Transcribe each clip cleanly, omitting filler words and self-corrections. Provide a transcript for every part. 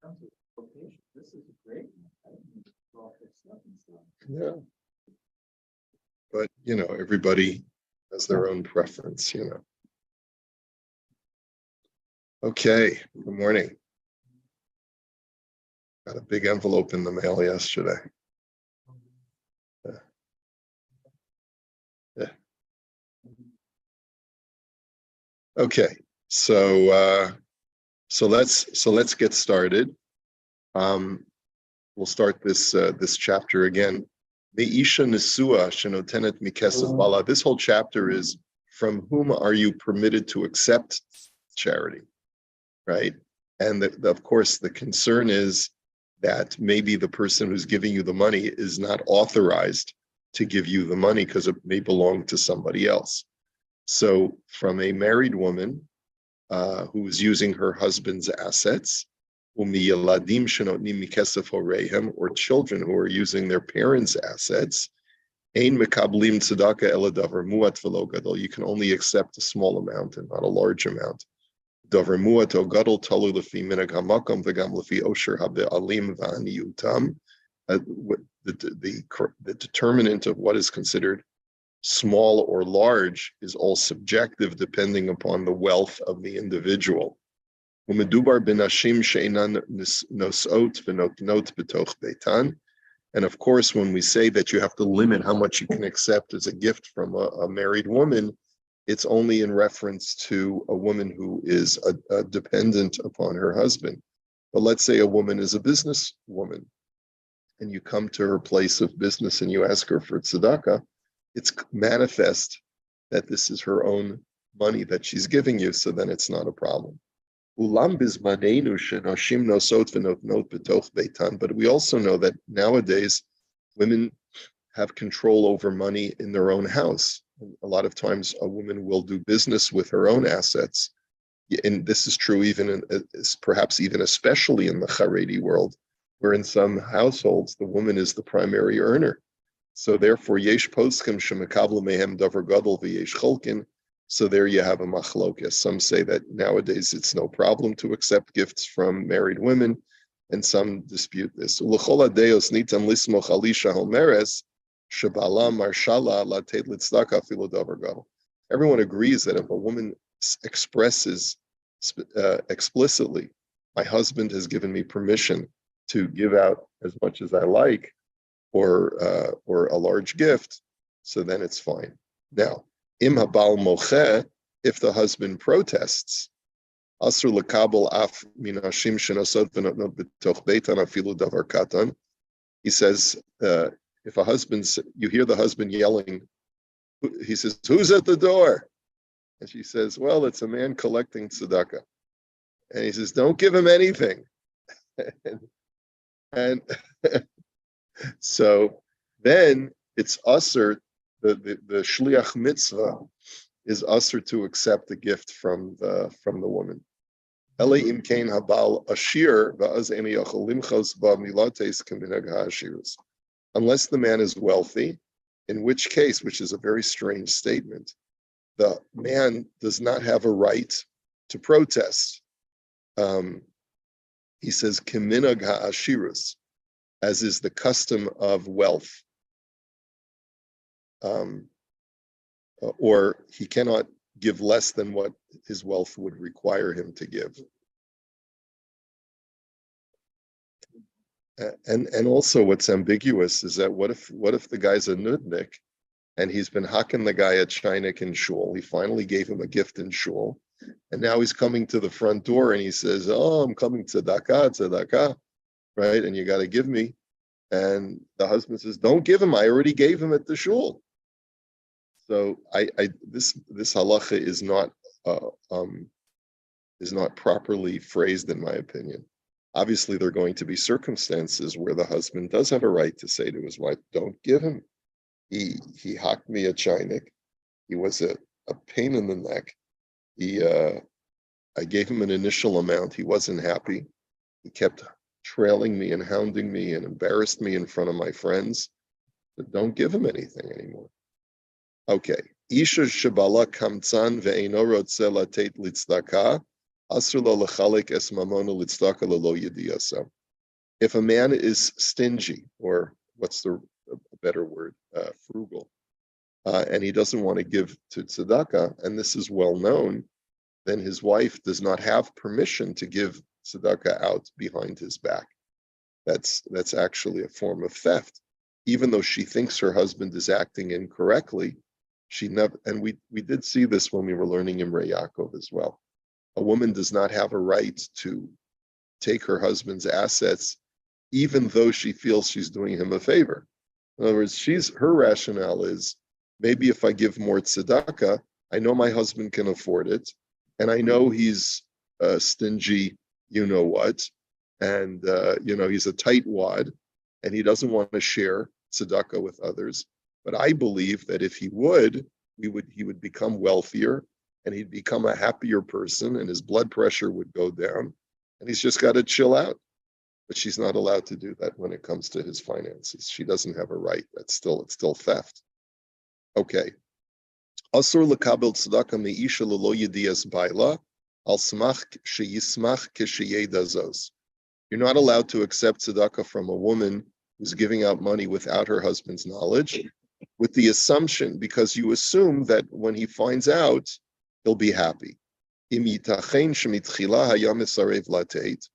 This is great. Yeah. But, everybody has their own preference, Okay, good morning. Got a big envelope in the mail yesterday. Yeah. Okay, so let's get started. We'll start this chapter again. Meisha nesua shenotenet mikesef bala. This whole chapter is from whom are you permitted to accept charity, right? And of course, the concern is that maybe the person who's giving you the money is not authorized to give you the money because it may belong to somebody else. So from a married woman who is using her husband's assets, or children who are using their parents' assets, you can only accept a small amount and not a large amount. The determinant of what is considered small or large is all subjective depending upon the wealth of the individual. And of course, when we say that you have to limit how much you can accept as a gift from a married woman, it's only in reference to a woman who is a dependent upon her husband. But let's say a woman is a business woman, and you come to her place of business and you ask her for tzedakah, it's manifest that this is her own money that she's giving you, so then it's not a problem. But we also know that nowadays women have control over money in their own house. A lot of times a woman will do business with her own assets. And this is true perhaps even especially in the Haredi world, where in some households the woman is the primary earner. So therefore, yesh poskim shemekabel mehem davar gadol v'yesh cholkin. So there you have a machlokas. Some say that nowadays it's no problem to accept gifts from married women, and some dispute this. Everyone agrees that if a woman expresses explicitly, my husband has given me permission to give out as much as I like, or a large gift, so then it's fine. Now, im habal moche, if the husband protests, asur lekabel af minashim shenosot v'notnot b'toch beitan afilu davar katan. He says, if you hear the husband yelling, he says, "Who's at the door?" And she says, "Well, it's a man collecting tzedakah." And he says, "Don't give him anything." and so then it's usher. The shliach mitzvah is usher to accept a gift from the woman. Unless the man is wealthy, in which case, which is a very strange statement, the man does not have a right to protest. He says, "Keminag ha'ashirus," as is the custom of wealth. Or he cannot give less than what his wealth would require him to give. And also what's ambiguous is that what if the guy's a nudnik and he's been hacking the guy at Chinik in shul. He finally gave him a gift in shul, and now he's coming to the front door and he says, "Oh, I'm coming tzedakah, right? And you got to give me." And the husband says, "Don't give him. I already gave him at the shul." So this halacha is not properly phrased, in my opinion. Obviously, there are going to be circumstances where the husband does have a right to say to his wife, "Don't give him. He hacked me a chinik. He was a pain in the neck. I gave him an initial amount. He wasn't happy. He kept trailing me and hounding me and embarrassed me in front of my friends. But don't give him anything anymore." Okay. Isha shabala kamtzan ve'eno rotze latet litzdaka Asur lo lechalik es mamona litzdaka lelo yediyasa. If a man is stingy, or what's the a better word, frugal, and he doesn't want to give to tzedakah, and this is well known, then his wife does not have permission to give tzedakah out behind his back. That's actually a form of theft. Even though she thinks her husband is acting incorrectly, she never, and we did see this when we were learning Imrei Yaakov as well. A woman does not have a right to take her husband's assets, even though she feels she's doing him a favor. In other words, her rationale is, maybe if I give more tzedakah, I know my husband can afford it, and I know he's stingy, you know what, and he's a tightwad, and he doesn't want to share tzedakah with others. But I believe that if he would, he would become wealthier, and he'd become a happier person, and his blood pressure would go down, and he's just got to chill out. But she's not allowed to do that when it comes to his finances. She doesn't have a right. It's still theft. Okay. Asur lekabel tzedakah meisha lelo yedias baila al smach sheyismach kesheyedazos. You're not allowed to accept tzedakah from a woman who's giving out money without her husband's knowledge, with the assumption, because you assume that when he finds out, he'll be happy. Im yitachen shemitchila haya misarev lateit.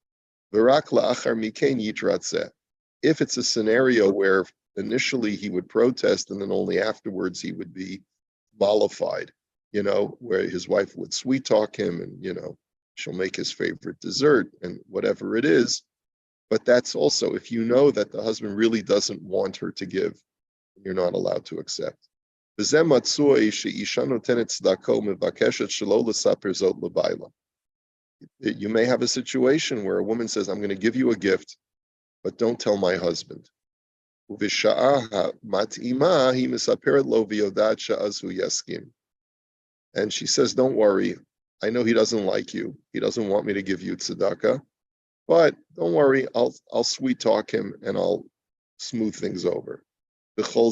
If it's a scenario where initially he would protest and then only afterwards he would be mollified, where his wife would sweet talk him and, she'll make his favorite dessert and whatever it is. But that's also, if you know that the husband really doesn't want her to give, you're not allowed to accept. You may have a situation where a woman says, I'm going to give you a gift, but don't tell my husband. And she says, don't worry. I know he doesn't like you. He doesn't want me to give you tzedakah, but don't worry. I'll sweet talk him and I'll smooth things over. You're still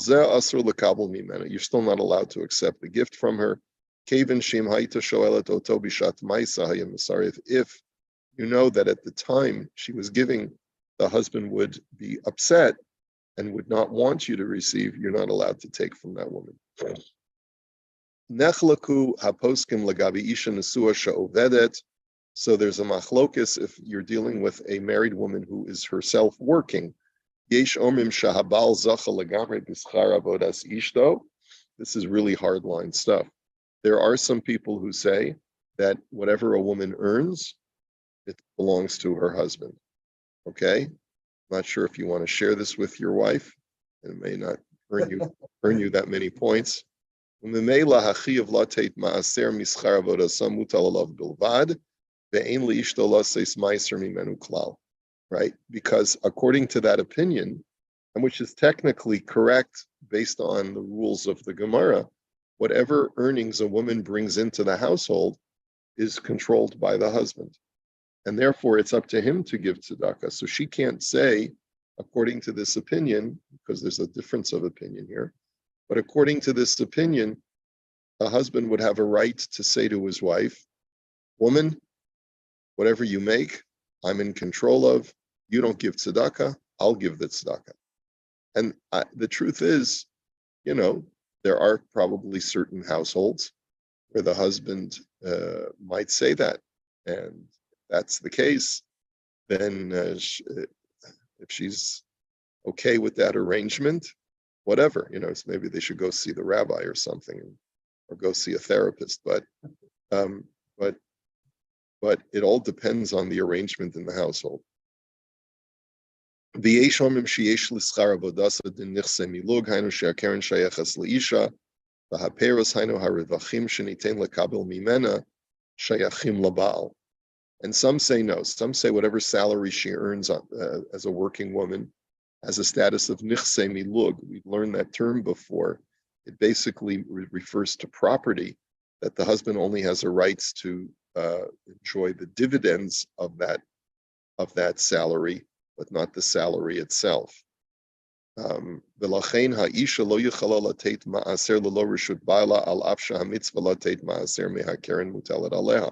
not allowed to accept the gift from her. If you know that at the time she was giving, the husband would be upset and would not want you to receive, you're not allowed to take from that woman. So there's a machlokus if you're dealing with a married woman who is herself working. This is really hardline stuff. There are some people who say that whatever a woman earns, it belongs to her husband. Okay? Not sure if you want to share this with your wife. It may not earn you that many points. Right? Because according to that opinion, and which is technically correct based on the rules of the Gemara, whatever earnings a woman brings into the household is controlled by the husband. And therefore, it's up to him to give tzedakah. So she can't say, according to this opinion, because there's a difference of opinion here, but according to this opinion, a husband would have a right to say to his wife, woman, whatever you make, I'm in control of. You don't give tzedakah, I'll give the tzedakah. And the truth is, there are probably certain households where the husband might say that. And if that's the case, then if she's okay with that arrangement, whatever, maybe they should go see the rabbi or something, or go see a therapist. But it all depends on the arrangement in the household. ויש אומרים שיש לשכר עבודה דין נכסי מילוג, היינו שהקרן שייכת לאישה, והפירוס היינו הרווחים שניתן לקבל ממנה שייכים לבעל. And some say no. Some say whatever salary she earns as a working woman has a status of nichse milug. We've learned that term before. It basically refers to property that the husband only has the rights to enjoy the dividends of that salary, but not the salary itself. ולכן האישה לא יכולה לתת מעשר ללא רשות בעלה על אף שהמצווה לתת מעשר מהקרן מוטלת עליה.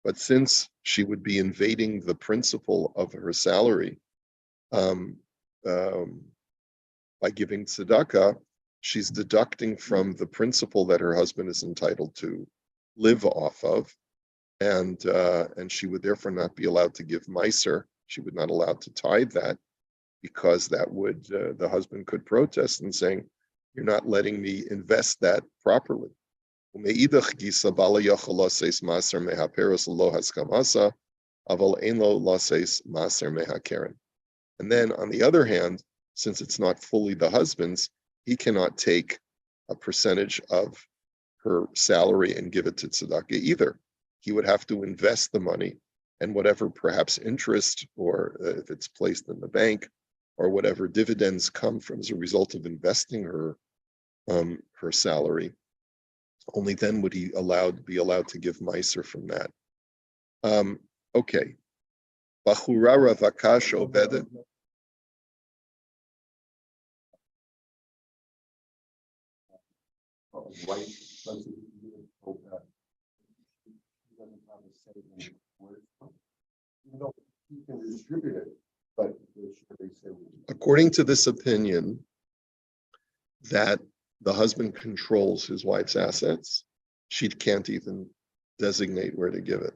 But since she would be invading the principle of her salary um, um, by giving tzedakah, she's deducting from the principle that her husband is entitled to live off of, and she would therefore not be allowed to give meiser. She would not allowed to tithe that, because that would the husband could protest and saying, "You're not letting me invest that properly." And then on the other hand, since it's not fully the husband's, he cannot take a percentage of her salary and give it to tzedakah either. He would have to invest the money, and whatever perhaps interest, or if it's placed in the bank, or whatever dividends come from as a result of investing her salary, only then would he be allowed to give meiser from that. Okay. Bachura ravakash obedet. According to this opinion, that the husband controls his wife's assets, she can't even designate where to give it.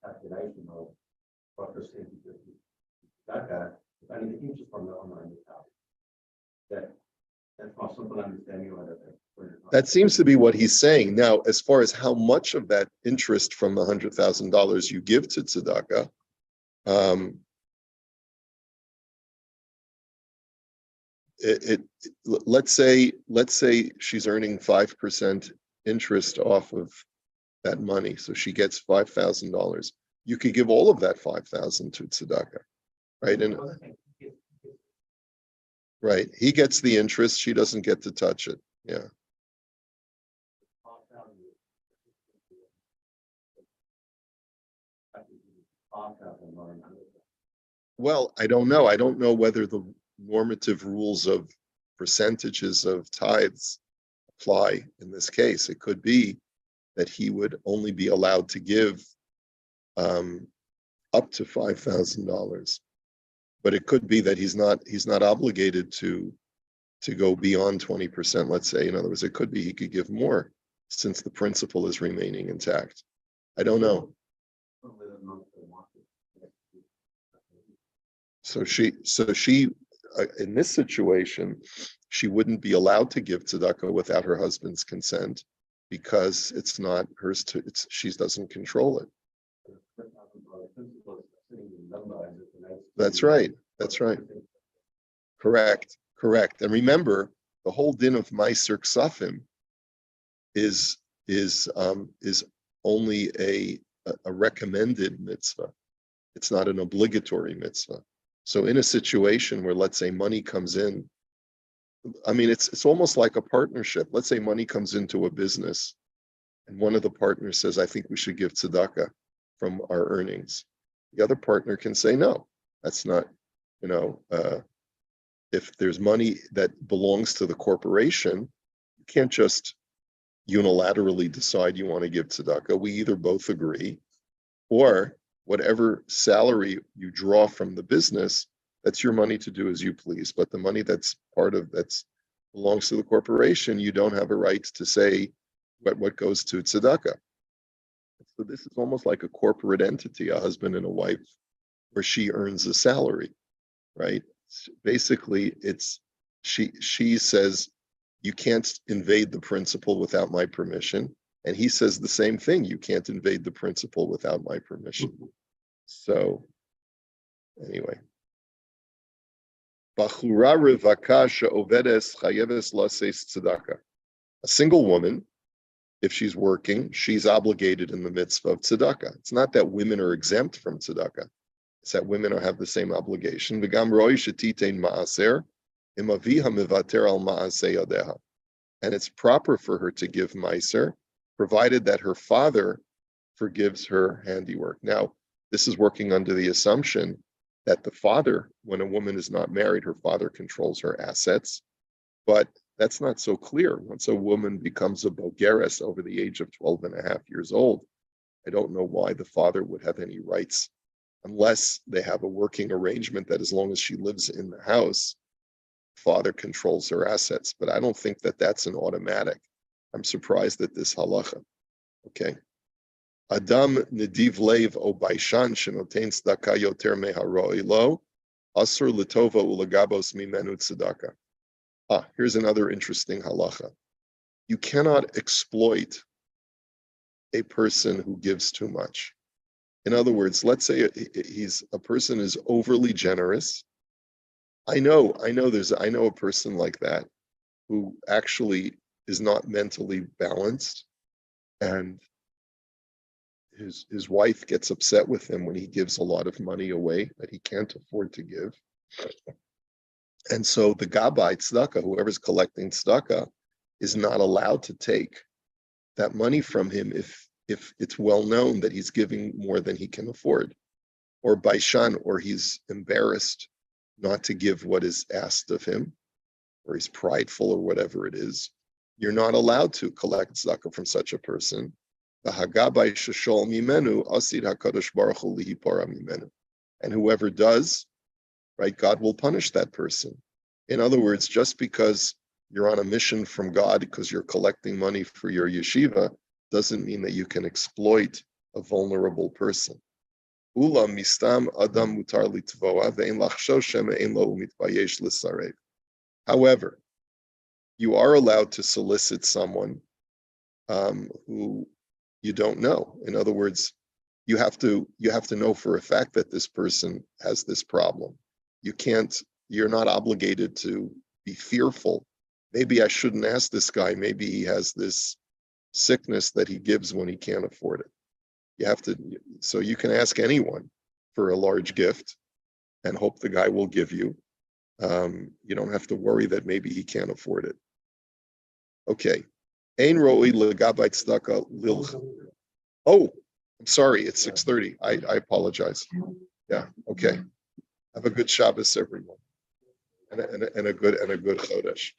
Calculation of what percentage of tzedakah, if only the interest on the online account. That's my simple understanding of it. That seems to be what he's saying. Now, as far as how much of that interest from the $100,000 you give to tzedakah, let's say she's earning 5% interest off of that money, so she gets $5,000. You could give all of that $5,000 to tzedakah, right? And right, he gets the interest; she doesn't get to touch it. Yeah. Well, I don't know. I don't know whether the normative rules of percentages of tithes apply in this case. It could be that he would only be allowed to give up to $5,000, but it could be that he's not obligated to go beyond 20%. Let's say, in other words, it could be he could give more since the principle is remaining intact. I don't know. So she in this situation, she wouldn't be allowed to give tzedakah without her husband's consent, because it's not hers to. She doesn't control it. That's right. That's right. Correct. And remember, the whole din of Meiser Ksafim is only a recommended mitzvah. It's not an obligatory mitzvah. So in a situation where, let's say, money comes in, I mean, it's almost like a partnership. Let's say money comes into a business, and one of the partners says, "I think we should give tzedakah from our earnings." The other partner can say, "No, that's not." If there's money that belongs to the corporation, you can't just unilaterally decide you want to give tzedakah. We either both agree, or whatever salary you draw from the business, that's your money to do as you please. But the money that's belongs to the corporation, you don't have a right to say what goes to tzedakah. So this is almost like a corporate entity, a husband and a wife, where she earns a salary, right? Basically, she says, you can't invade the principle without my permission. And he says the same thing. You can't invade the principle without my permission. So anyway. A single woman, if she's working, she's obligated in the mitzvah of tzedakah. It's not that women are exempt from tzedakah. It's that women have the same obligation. And it's proper for her to give meiser, provided that her father forgives her handiwork. Now, this is working under the assumption that the father, when a woman is not married, her father controls her assets. But that's not so clear. Once a woman becomes a bogeres over the age of 12 and a half years old, I don't know why the father would have any rights unless they have a working arrangement that as long as she lives in the house, father controls her assets. But I don't think that that's an automatic. I'm surprised at this halacha. Okay. Adam nediv lev o baishan shenotein tzedakah yoter meharoi lo asur letova ulagabos mimenu tzedakah. Here's another interesting halacha. You cannot exploit a person who gives too much. In other words, let's say a person is overly generous. I know a person like that who actually is not mentally balanced, and his wife gets upset with him when he gives a lot of money away that he can't afford to give. And so the Gabbai tzedakah, whoever's collecting tzedakah, is not allowed to take that money from him if it's well known that he's giving more than he can afford, or baishan, or he's embarrassed not to give what is asked of him, or he's prideful, or whatever it is. You're not allowed to collect tzedakah from such a person. The hagabai sheshol mimenu asid hakadosh baruch hu lihipara mimenu, and whoever does, right, God will punish that person. In other words, just because you're on a mission from God because you're collecting money for your yeshiva doesn't mean that you can exploit a vulnerable person. Ula mistam adam mutar litvoa ve'en lachshosh she'ein lo umitbayesh l'sarev. However, you are allowed to solicit someone who you don't know. In other words, you have to know for a fact that this person has this problem. You're not obligated to be fearful. Maybe I shouldn't ask this guy. Maybe he has this sickness that he gives when he can't afford it. So you can ask anyone for a large gift and hope the guy will give you. You don't have to worry that maybe he can't afford it. Okay. Ein roi legabai tzedakah lil. Oh, I'm sorry. It's 6:30. I apologize. Yeah. Okay. Have a good Shabbos, everyone, and a good Chodesh.